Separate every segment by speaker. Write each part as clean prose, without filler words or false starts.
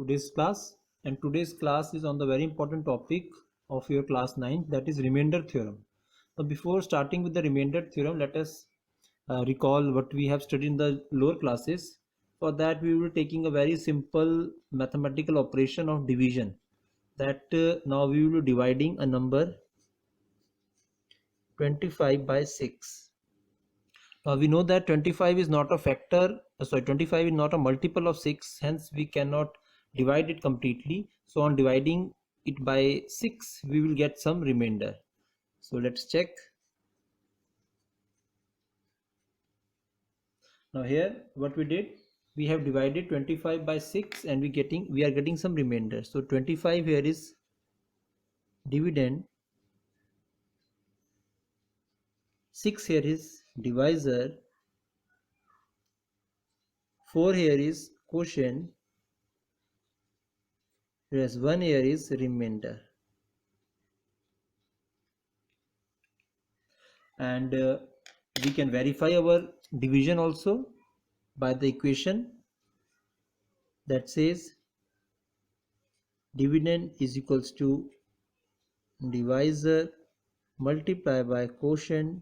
Speaker 1: today's class, and today's class is on the very important topic of your class 9, that is remainder theorem. So before starting with the remainder theorem, let us recall what we have studied in the lower classes. For that we will be taking a very simple mathematical operation of division, that now we will be dividing a number 25 by 6. Now we know that 25 is not a factor, 25 is not a multiple of 6, hence we cannot divide it completely. So on dividing it by 6, we will get some remainder. So let's check. Now here what we did, we have divided 25 by 6 and we are getting some remainder. So 25 here is dividend, 6 here is divisor, 4 here is quotient, whereas 1 here is remainder. And we can verify our division also by the equation that says dividend is equals to divisor multiplied by quotient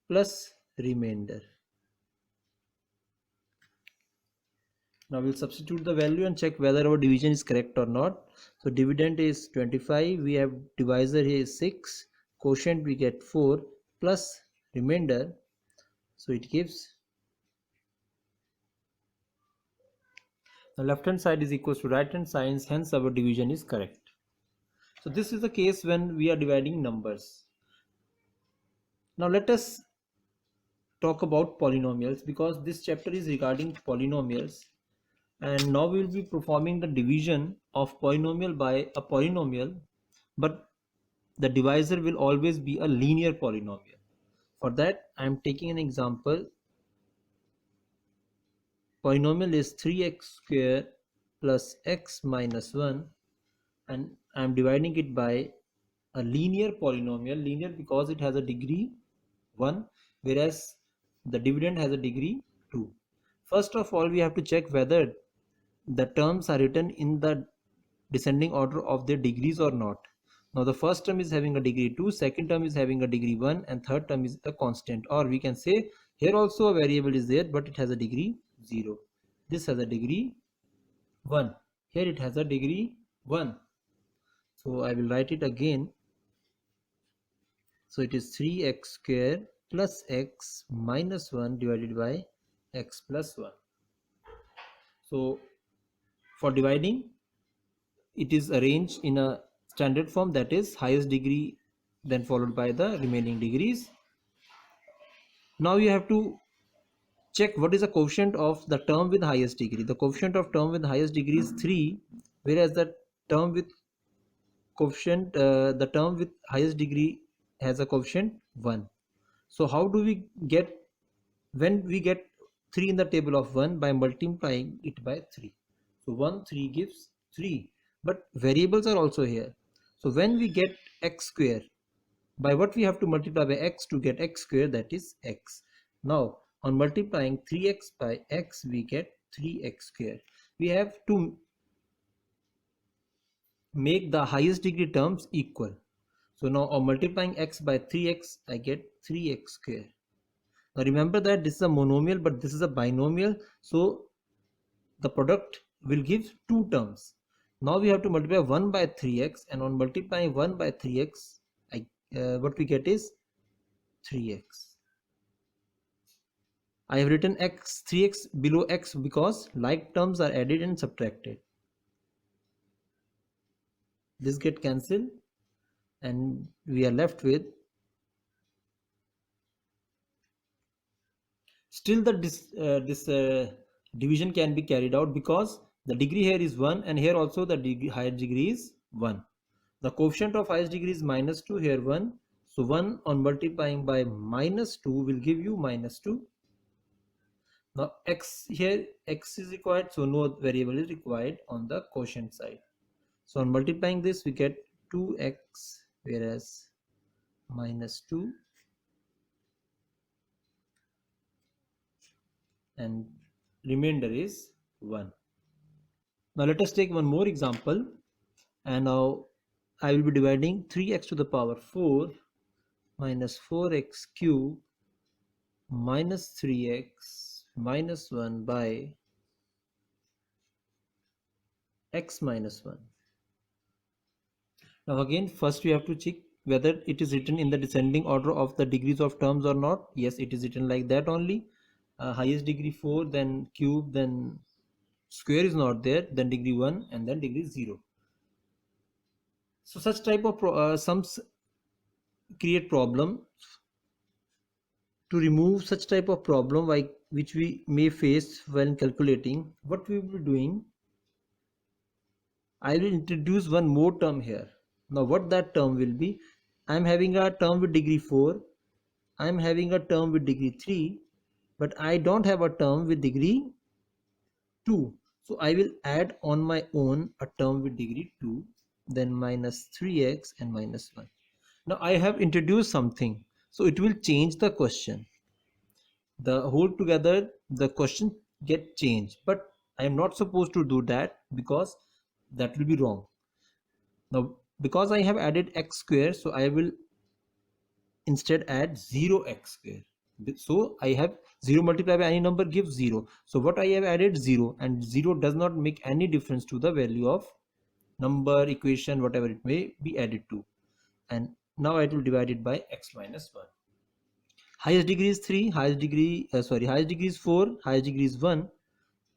Speaker 1: plus remainder. Now we'll substitute the value and check whether our division is correct or not. So dividend is 25, we have divisor here is 6, quotient we get 4 plus remainder, so it gives the left hand side is equals to right hand side, hence our division is correct. So this is the case when we are dividing numbers. Now let us talk about polynomials, because this chapter is regarding polynomials, and now we will be performing the division of polynomial by a polynomial, but the divisor will always be a linear polynomial. For that I am taking an example. Polynomial is 3x square plus x minus 1, and I am dividing it by a linear polynomial. Linear because it has a degree 1, whereas the dividend has a degree 2. First of all, we have to check whether the terms are written in the descending order of their degrees or not. Now the first term is having a degree 2, second term is having a degree 1, and third term is a constant, or we can say here also a variable is there but it has a degree 0. This has a degree 1, here it has a degree 1. So I will write it again. So it is 3x square plus x minus 1 divided by x plus 1. So for dividing, it is arranged in a standard form, that is highest degree then followed by the remaining degrees. Now you have to check what is the coefficient of the term with highest degree. The coefficient of term with highest degree is 3, whereas the term with coefficient the term with highest degree has a coefficient 1. So how do we get, when we get 3 in the table of 1? By multiplying it by 3. So 1 3 gives 3, but variables are also here. So when we get x square, by what we have to multiply by x to get x square, that is x. Now on multiplying 3x by x, we get 3x square. We have to make the highest degree terms equal. So now on multiplying x by 3x, I get 3x square. Now remember that this is a monomial, but this is a binomial, so the product will give two terms. Now we have to multiply 1 by 3x, and on multiplying 1 by 3x, what we get is 3x. I have written 3x below x because like terms are added and subtracted. This get cancelled and we are left with still this division can be carried out, because the degree here is 1 and here also the highest degree is 1. The coefficient of highest degree is minus 2, here 1. So 1 on multiplying by minus 2 will give you minus 2. Now x, here x is required, so no variable is required on the quotient side. So on multiplying this we get 2x, whereas minus 2, and remainder is 1. Now let us take one more example, and now I will be dividing 3x to the power 4 minus 4x cube minus 3x minus 1 by x minus 1. Now again, first we have to check whether it is written in the descending order of the degrees of terms or not. Yes, it is written like that only. Highest degree 4, then cube, then square is not there, then degree 1, and then degree 0. So such type of sums create problem. To remove such type of problem like which we may face when calculating, what we will be doing, I will introduce one more term here. Now what that term will be, I am having a term with degree 4, I am having a term with degree 3, but I don't have a term with degree 2. So I will add on my own a term with degree 2, then minus 3x and minus 1. Now I have introduced something, so it will change the question. The whole together the question get changed, but I am not supposed to do that because that will be wrong. Now because I have added x square, so I will instead add 0x square. So I have 0 multiplied by any number gives 0. So what I have added 0, and 0 does not make any difference to the value of number, equation, whatever it may be added to. And now I will divide it by x minus 1. Highest degree is 3, highest degree is 4, highest degree is 1,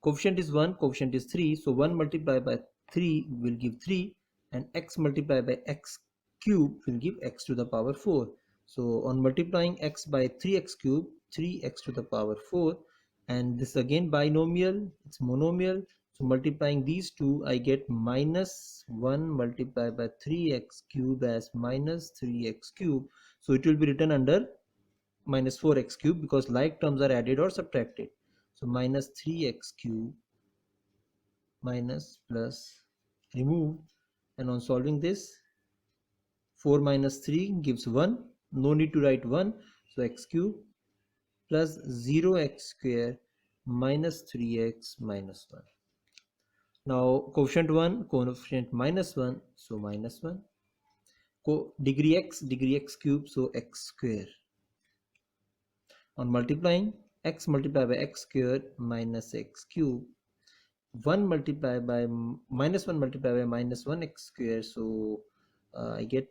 Speaker 1: coefficient is 1, coefficient is 3, so 1 multiplied by 3 will give 3, and x multiplied by x cube will give x to the power 4. So on multiplying x by 3x cube, 3x to the power 4, and this again binomial, it's monomial, so multiplying these two I get minus 1 multiplied by 3x cube as minus 3x cube. So it will be written under minus 4x cube because like terms are added or subtracted. So minus 3x cube minus plus remove, and on solving this 4 minus 3 gives 1, no need to write 1, so x cube plus 0x square minus 3x minus 1. Now coefficient 1, coefficient minus 1, so minus 1, degree x cube, so x square. On multiplying, x multiplied by x square minus x cube, 1 multiplied by minus 1 multiplied by minus 1 x square, so I get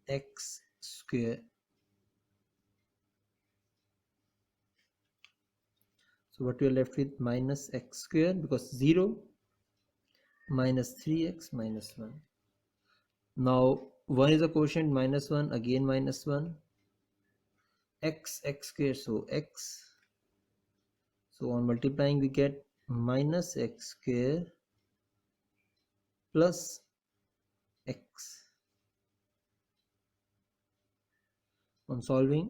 Speaker 1: x square. So what we are left with, minus x square because 0 minus 3x minus 1. Now 1 is a quotient, minus 1, again minus 1, x square, so x. So on multiplying we get minus x square plus x. On solving,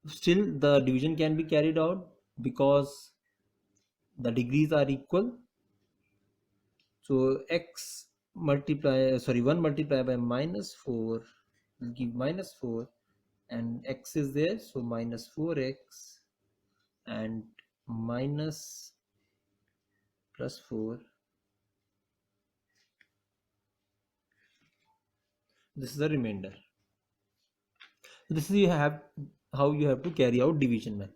Speaker 1: still the division can be carried out because the degrees are equal. So x multiply 1 multiplied by minus 4 will give minus 4, and x is there, so minus 4x and minus plus 4. This is the remainder. This is how you have to carry out division method.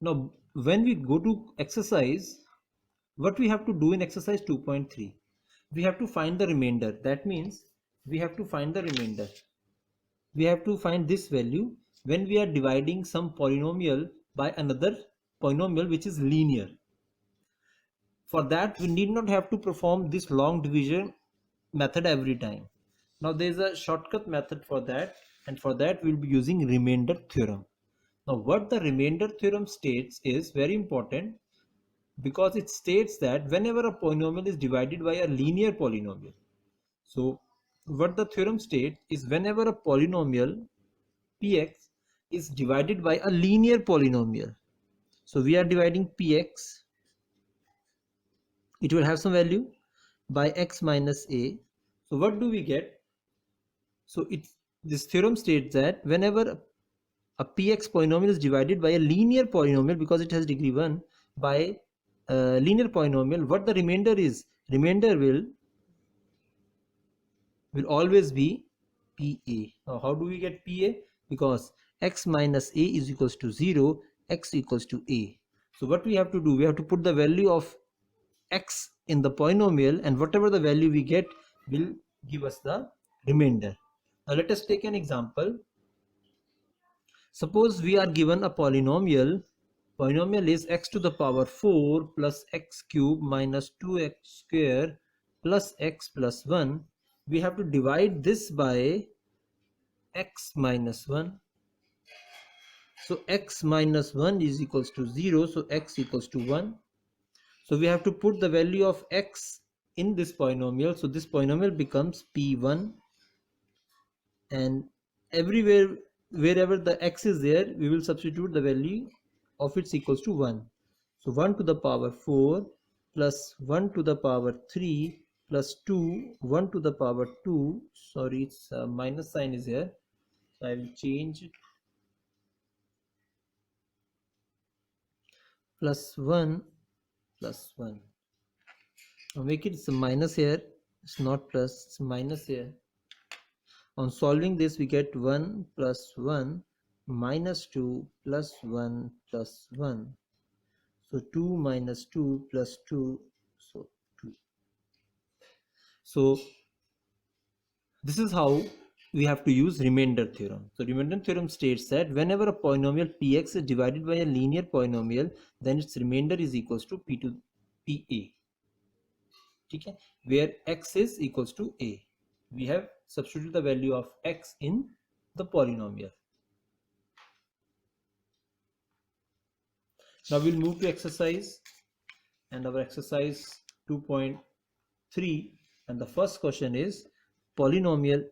Speaker 1: Now when we go to exercise, what we have to do in exercise 2.3, we have to find the remainder. That means we have to find the remainder. We have to find this value when we are dividing some polynomial by another polynomial which is linear. For that we need not have to perform this long division method every time. Now there is a shortcut method for that, and for that we will be using remainder theorem. Now what the remainder theorem states is very important, because it states that whenever a polynomial is divided by a linear polynomial, so what the theorem states is whenever a polynomial px is divided by a linear polynomial, so we are dividing px it will have some value by x minus a. So what do we get? So this theorem states that whenever a px polynomial is divided by a linear polynomial, because it has degree 1, by a linear polynomial, what the remainder is? Remainder will always be PA. Now how do we get PA? Because x minus a is equals to 0, x equals to a. So what we have to do, we have to put the value of x in the polynomial, and whatever the value we get will give us the remainder. Now let us take an example. Suppose we are given a polynomial. Polynomial is x to the power 4 plus x cube minus 2x square plus x plus 1. We have to divide this by x minus 1. So x minus 1 is equals to 0. So x equals to 1. So we have to put the value of x in this polynomial. So this polynomial becomes P1, and everywhere wherever the x is there, we will substitute the value of its equals to 1. So 1 to the power 4 plus 1 to the power 3 plus 2, 1 to the power 2, sorry, it's minus sign is here, so I will change it, plus 1 plus 1. Now make it a minus here, it's not plus, it's minus here. On solving this, we get 1 plus 1 minus 2 plus 1 plus 1. So 2 minus 2 plus 2, so 2. So this is how we have to use remainder theorem. So remainder theorem states that whenever a polynomial px is divided by a linear polynomial, then its remainder is equals to p to pa. Okay? Where x is equals to a. We have substituted the value of x in the polynomial. Now we'll move to exercise, and our exercise 2.3, and the first question is polynomial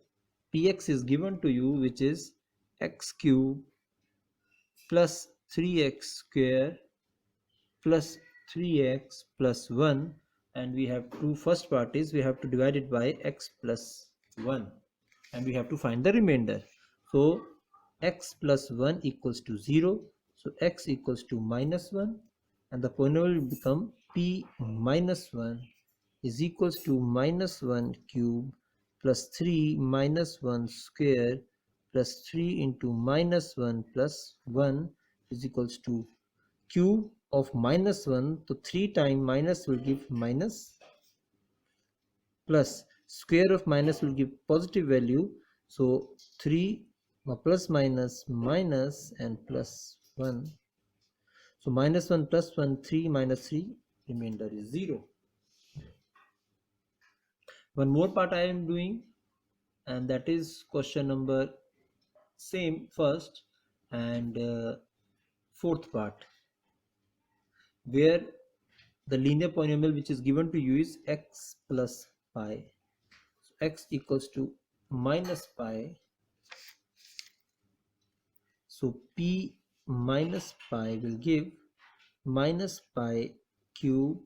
Speaker 1: px is given to you, which is x cube plus 3x square plus 3x plus 1, and we have two first part is we have to divide it by x plus 1, and we have to find the remainder. So x plus 1 equals to 0, so x equals to minus 1, and the polynomial will become p minus 1 is equals to minus 1 cube plus 3 minus 1 square plus 3 into minus 1 plus 1 is equals to cube of minus 1. So 3 times minus will give minus, plus square of minus will give positive value. So 3 plus minus minus and plus 1. So minus 1 plus 1, 3 minus 3, remainder is 0. One more part I am doing, and that is question number same first and fourth part, where the linear polynomial which is given to you is x plus pi. So x equals to minus pi. So p minus pi will give minus pi cube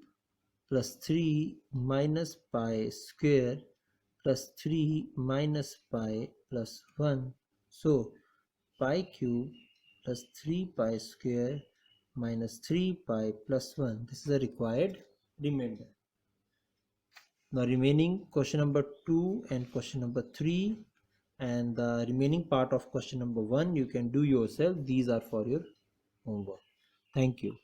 Speaker 1: plus 3 minus pi square plus 3 minus pi plus 1. So pi cube plus 3 pi square minus 3 pi plus 1. This is a required remainder. Now remaining question number 2 and question number 3 and the remaining part of question number 1 you can do yourself. These are for your homework. Thank you.